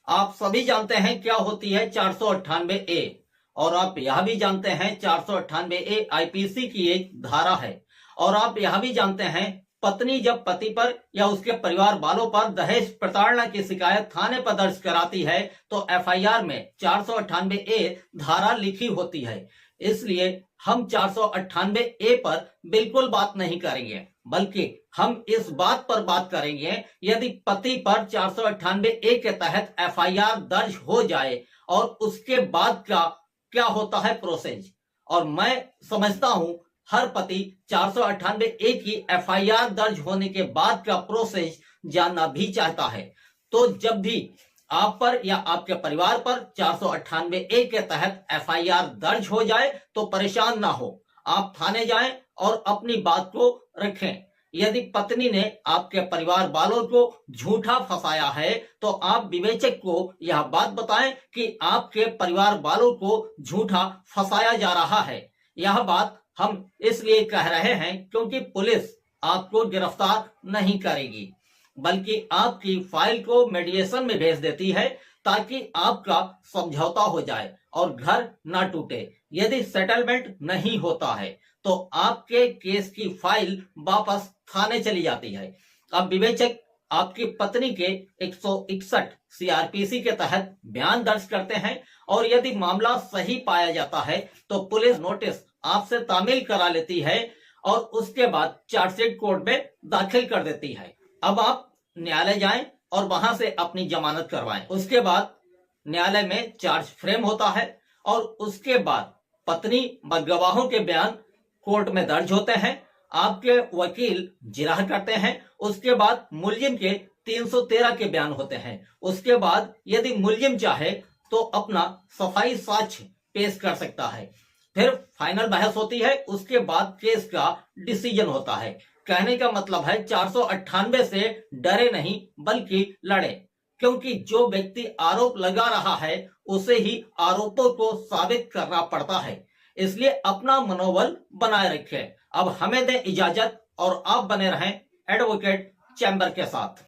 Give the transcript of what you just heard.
आप सभी जानते हैं क्या होती है 498A और आप यह भी जानते हैं 498A आईपीसी की एक धारा है। और आप यह भी जानते हैं पत्नी जब पति पर या उसके परिवार वालों पर दहेज प्रताड़ना की शिकायत थाने पर दर्ज कराती है तो एफआईआर में 498A धारा लिखी होती है। इसलिए हम 498A पर बिल्कुल बात नहीं करेंगे, बल्कि हम इस बात पर बात करेंगे यदि पति पर 498A के तहत एफआईआर दर्ज हो जाए और उसके बाद क्या होता है प्रोसेस। और मैं समझता हूं हर पति 498A की एफआईआर दर्ज होने के बाद का प्रोसेस जानना भी चाहता है। तो जब भी आप पर या आपके परिवार पर 498A के तहत एफआईआर दर्ज हो जाए तो परेशान ना हो, आप थाने जाएं और अपनी बात को रखें। यदि पत्नी ने आपके परिवार वालों को झूठा फंसाया है तो आप विवेचक को यह बात बताएं कि आपके परिवार वालों को झूठा फंसाया जा रहा है। यह बात हम इसलिए कह रहे हैं क्योंकि पुलिस आपको गिरफ्तार नहीं करेगी, बल्कि आपकी फाइल को मीडिएशन में भेज देती है ताकि आपका समझौता हो जाए और घर ना टूटे। यदि सेटलमेंट नहीं होता है तो आपके केस की फाइल वापस थाने चली जाती है। अब विवेचक आपकी पत्नी के 161 सीआरपीसी के तहत बयान दर्ज करते हैं और यदि मामला सही पाया जाता है तो पुलिस नोटिस आपसे तामील करा लेती है और उसके बाद चार्जशीट कोर्ट में दाखिल कर देती है। अब आप न्यायालय जाएं और वहां से अपनी जमानत करवाएं। उसके बाद न्यायालय में चार्ज फ्रेम होता है और उसके बाद पत्नी व गवाहों के बयान कोर्ट में दर्ज होते हैं। आपके वकील जिरह करते हैं। उसके बाद मुलजिम के 313 के बयान होते हैं। उसके बाद यदि मुलजिम चाहे तो अपना सफाई साक्ष्य पेश कर सकता है। फिर फाइनल बहस होती है। उसके बाद केस का डिसीजन होता है। कहने का मतलब है 498 से डरे नहीं बल्कि लड़े, क्योंकि जो व्यक्ति आरोप लगा रहा है उसे ही आरोपों को साबित करना पड़ता है। इसलिए अपना मनोबल बनाए रखें। अब हमें दें इजाजत और आप बने रहें एडवोकेट चैम्बर के साथ।